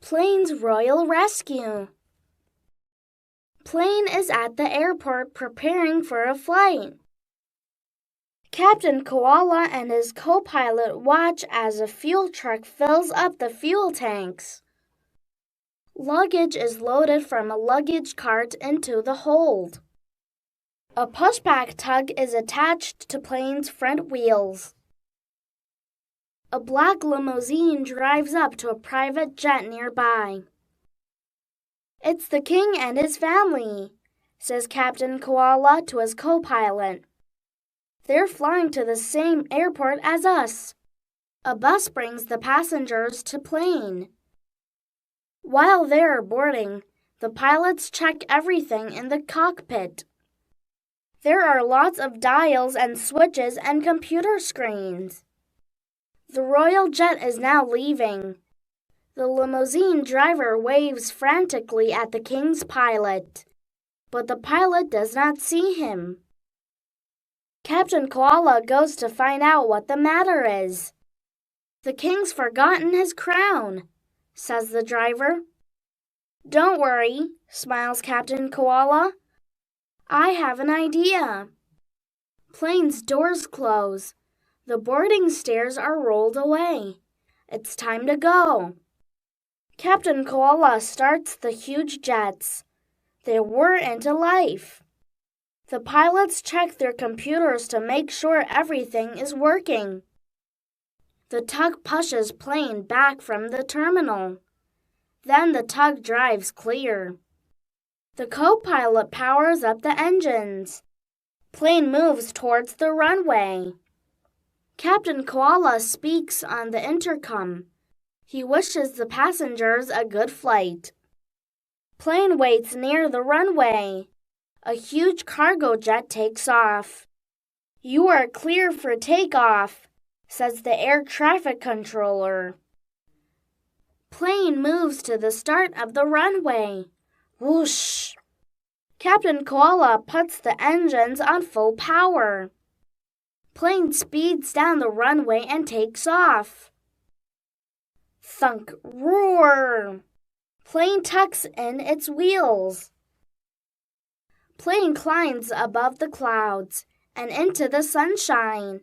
Plane's royal rescue. Plane is at the airport preparing for a flight. Captain Koala and his co-pilot watch as a fuel truck fills up the fuel tanks. Luggage is loaded from a luggage cart into the hold. A pushback tug is attached to plane's front wheels. A black limousine drives up to a private jet nearby. "It's the king and his family," says Captain Koala to his co-pilot. "They're flying to the same airport as us." A bus brings the passengers to plane. While they're boarding, the pilots check everything in the cockpit. There are lots of dials and switches and computer screens. The royal jet is now leaving. The limousine driver waves frantically at the king's pilot, but the pilot does not see him. Captain Koala goes to find out what the matter is. "The king's forgotten his crown," says the driver. "Don't worry," smiles Captain Koala. "I have an idea." Plane's doors close. The boarding stairs are rolled away. It's time to go. Captain Koala starts the huge jets. They whir into life. The pilots check their computers to make sure everything is working. The tug pushes plane back from the terminal. Then the tug drives clear. The co-pilot powers up the engines. Plane moves towards the runway. Captain Koala speaks on the intercom. He wishes the passengers a good flight. Plane waits near the runway. A huge cargo jet takes off. "You are clear for takeoff," says the air traffic controller. Plane moves to the start of the runway. Whoosh! Captain Koala puts the engines on full power. Plane speeds down the runway and takes off. Thunk, roar! Plane tucks in its wheels. Plane climbs above the clouds and into the sunshine.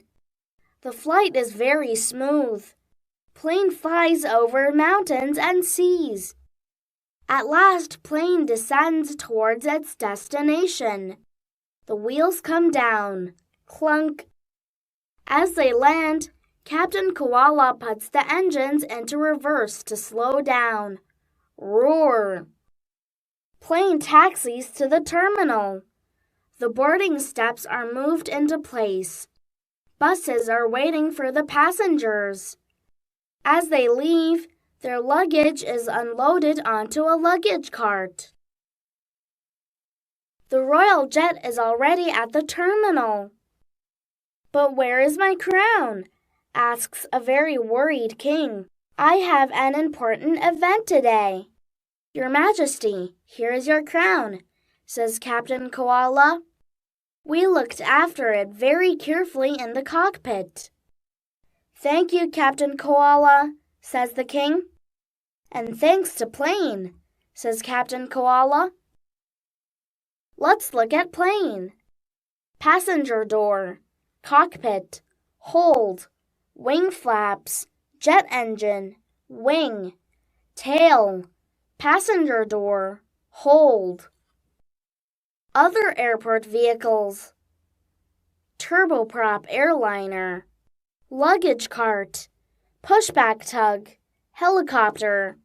The flight is very smooth. Plane flies over mountains and seas. At last, plane descends towards its destination. The wheels come down. Clunk. As they land, Captain Koala puts the engines into reverse to slow down. Roar! Plane taxis to the terminal. The boarding steps are moved into place. Buses are waiting for the passengers. As they leave, their luggage is unloaded onto a luggage cart. The royal jet is already at the terminal. "But where is my crown?" asks a very worried king. "I have an important event today." "Your Majesty, here is your crown," says Captain Koala. "We looked after it very carefully in the cockpit." "Thank you, Captain Koala," says the king. "And thanks to Plane," says Captain Koala. Let's look at Plane. Passenger door, cockpit, hold, wing flaps, jet engine, wing, tail, passenger door, hold. Other airport vehicles: turboprop airliner, luggage cart, pushback tug, helicopter.